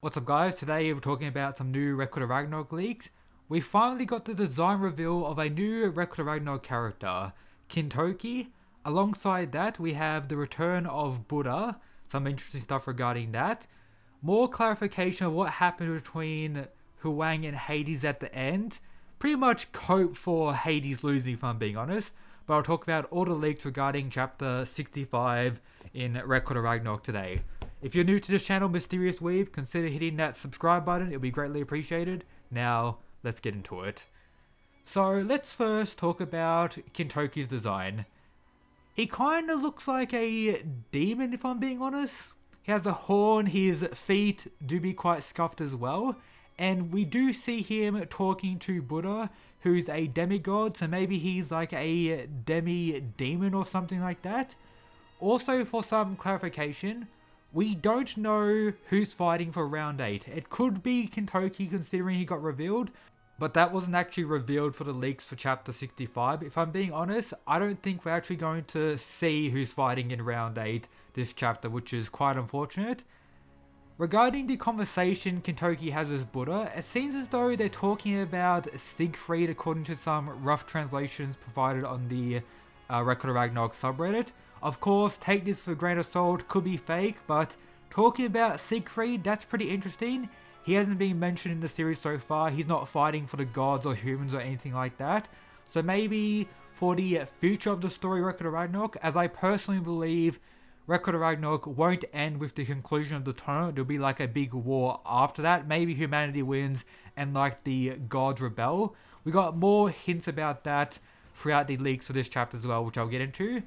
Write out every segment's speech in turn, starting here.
What's up guys, today we're talking about some new Record of Ragnarok leaks. We finally got the design reveal of a new Record of Ragnarok character, Kintoki. Alongside that we have the return of Buddha, some interesting stuff regarding that. More clarification of what happened between Huang and Hades at the end. Pretty much hope for Hades losing if I'm being honest. But I'll talk about all the leaks regarding chapter 65 in Record of Ragnarok today. If you're new to this channel, Mysterious Weeb, consider hitting that subscribe button, it'll be greatly appreciated. Now, let's get into it. So, let's first talk about Kintoki's design. He kinda looks like a demon if I'm being honest. He has a horn, his feet do be quite scuffed as well. And we do see him talking to Buddha, who's a demigod, so maybe he's like a demi-demon or something like that. Also, for some clarification, we don't know who's fighting for round 8. It could be Kintoki considering he got revealed, but that wasn't actually revealed for the leaks for chapter 65. If I'm being honest, I don't think we're actually going to see who's fighting in round 8 this chapter, which is quite unfortunate. Regarding the conversation Kintoki has with Buddha, it seems as though they're talking about Siegfried according to some rough translations provided on the Record of Ragnarok subreddit. Of course, take this for a grain of salt, could be fake, but talking about Siegfried, that's pretty interesting. He hasn't been mentioned in the series so far, he's not fighting for the gods or humans or anything like that. So maybe for the future of the story Record of Ragnarok, as I personally believe Record of Ragnarok won't end with the conclusion of the tournament, there'll be like a big war after that. Maybe humanity wins and like the gods rebel. We got more hints about that throughout the leaks for this chapter as well, which I'll get into.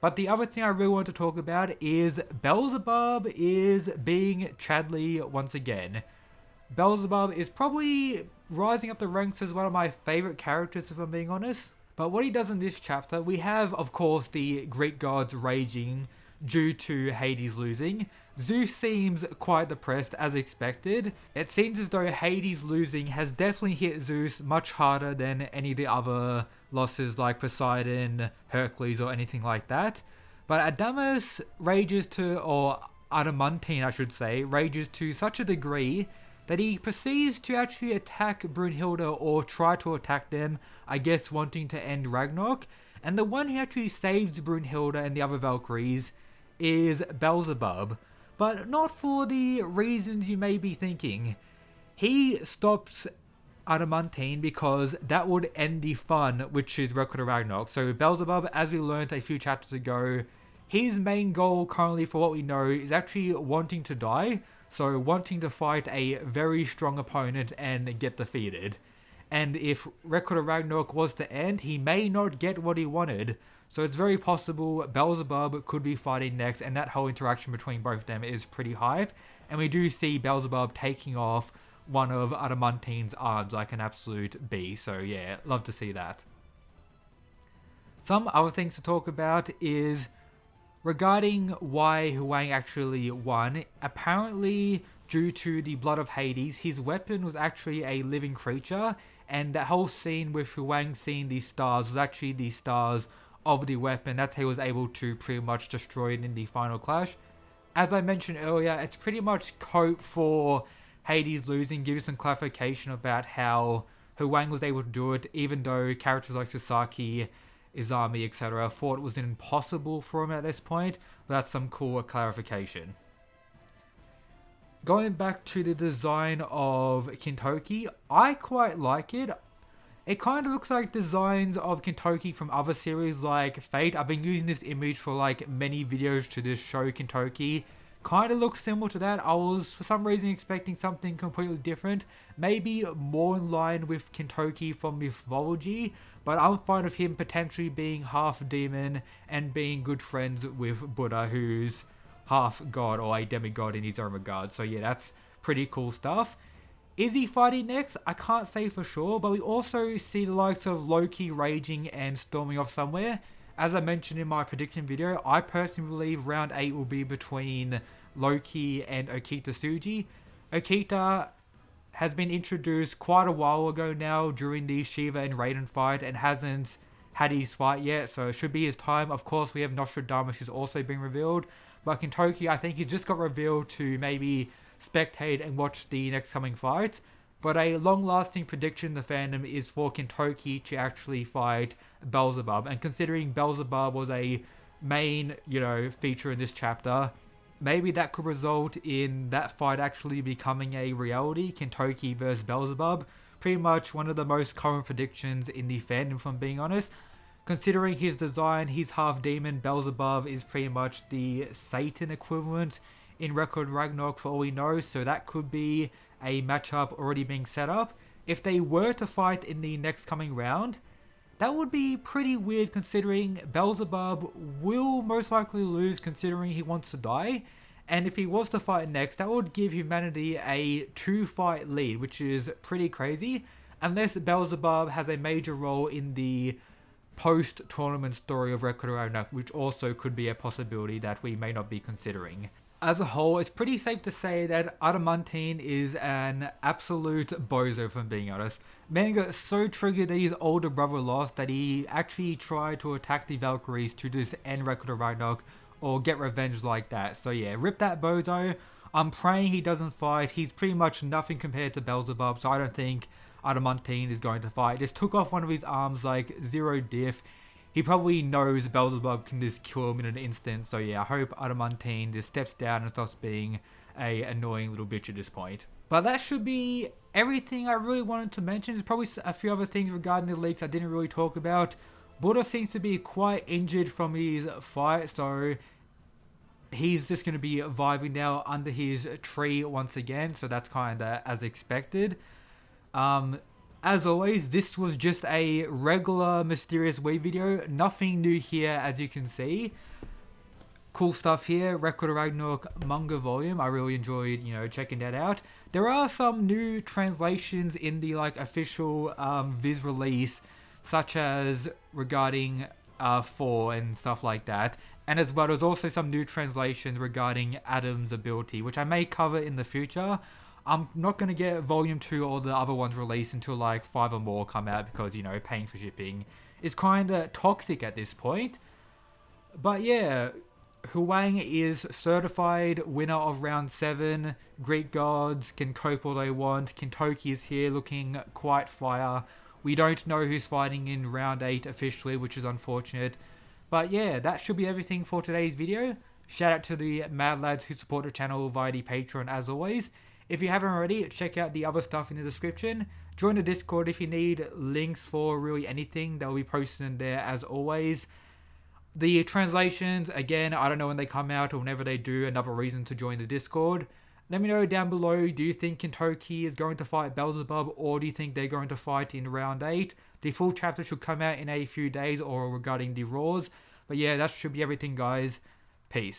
But the other thing I really want to talk about is Belzebub is being Chadley once again. Belzebub is probably rising up the ranks as one of my favourite characters if I'm being honest. But what he does in this chapter, we have of course the Greek gods raging due to Hades losing. Zeus seems quite depressed as expected. It seems as though Hades losing has definitely hit Zeus much harder than any of the other losses like Poseidon, Hercules or anything like that. But Adamas rages to, or Adamantine I should say, rages to such a degree that he proceeds to actually attack Brunhilde or try to attack them, I guess wanting to end Ragnarok. And the one who actually saves Brunhilde and the other Valkyries is Belzebub. But not for the reasons you may be thinking. He stops Adamantine because that would end the fun, which is Record of Ragnarok. So Belzebub, as we learned a few chapters ago, his main goal currently for what we know is actually wanting to die. So wanting to fight a very strong opponent and get defeated. And if Record of Ragnarok was to end, he may not get what he wanted. So it's very possible Belzebub could be fighting next, and that whole interaction between both of them is pretty hype. And we do see Belzebub taking off one of Adamantine's arms like an absolute beast. So yeah, love to see that. Some other things to talk about is regarding why Huang actually won. Apparently, due to the blood of Hades, his weapon was actually a living creature. And that whole scene with Huang seeing these stars was actually the stars of the weapon. That's how he was able to pretty much destroy it in the final clash. As I mentioned earlier, it's pretty much hope for Hades losing, give you some clarification about how Huang was able to do it, even though characters like Sasaki, Izami, etc. thought it was impossible for him at this point. But that's some cool clarification. Going back to the design of Kintoki, I quite like it. It kind of looks like designs of Kintoki from other series like Fate. I've been using this image for like many videos to this show Kintoki. Kind of looks similar to that. I was for some reason expecting something completely different. Maybe more in line with Kintoki from mythology. But I'm fine with him potentially being half demon and being good friends with Buddha, who's half god or a demigod in his own regard. So yeah, that's pretty cool stuff. Is he fighting next? I can't say for sure, but we also see the likes of Loki raging and storming off somewhere. As I mentioned in my prediction video, I personally believe round 8 will be between Loki and Okita Tsuji. Okita has been introduced quite a while ago now during the Shiva and Raiden fight and hasn't had his fight yet, so it should be his time. Of course, we have Nostradamus who's also been revealed, but Kintoki, I think he just got revealed to maybe spectate and watch the next coming fights. But a long-lasting prediction in the fandom is for Kintoki to actually fight Belzebub. And considering Belzebub was a main, feature in this chapter, maybe that could result in that fight actually becoming a reality, Kintoki versus Belzebub. Pretty much one of the most common predictions in the fandom, if I'm being honest. Considering his design, he's half demon. Belzebub is pretty much the Satan equivalent in Record Ragnarok for all we know, so that could be a matchup already being set up. If they were to fight in the next coming round, that would be pretty weird considering Belzebub will most likely lose considering he wants to die. And if he was to fight next, that would give humanity a 2-fight lead, which is pretty crazy. Unless Belzebub has a major role in the post-tournament story of Record Ragnarok, which also could be a possibility that we may not be considering. As a whole, it's pretty safe to say that Adamantine is an absolute bozo, if I'm being honest. Man got so triggered that his older brother lost that he actually tried to attack the Valkyries to just end Record of Ragnarok or get revenge like that. So yeah, rip that bozo. I'm praying he doesn't fight. He's pretty much nothing compared to Belzebub, so I don't think Adamantine is going to fight. Just took off one of his arms like zero diff. He probably knows Belzebub can just kill him in an instant. So yeah, I hope Adamantine just steps down and stops being a annoying little bitch at this point. But that should be everything I really wanted to mention. There's probably a few other things regarding the leaks I didn't really talk about. Buddha seems to be quite injured from his fight, so he's just going to be vibing now under his tree once again. So that's kind of as expected. As always, this was just a regular Mysterious Weeb video. Nothing new here, as you can see. Cool stuff here. Record of Ragnarok manga volume. I really enjoyed, checking that out. There are some new translations in the official Viz release, such as regarding 4 and stuff like that. And as well, there's also some new translations regarding Adam's ability, which I may cover in the future. I'm not going to get Volume 2 or the other ones released until 5 or more come out because, paying for shipping is kind of toxic at this point. But yeah, Huang is certified winner of Round 7. Greek gods can cope all they want. Kintoki is here looking quite fire. We don't know who's fighting in Round 8 officially, which is unfortunate. But yeah, that should be everything for today's video. Shout out to the mad lads who support the channel via the Patreon as always. If you haven't already, check out the other stuff in the description. Join the Discord if you need links for really anything. They'll be posted in there as always. The translations, again, I don't know when they come out or whenever they do, another reason to join the Discord. Let me know down below, do you think Kintoki is going to fight Belzebub or do you think they're going to fight in Round 8? The full chapter should come out in a few days or regarding the Raws. But yeah, that should be everything guys. Peace.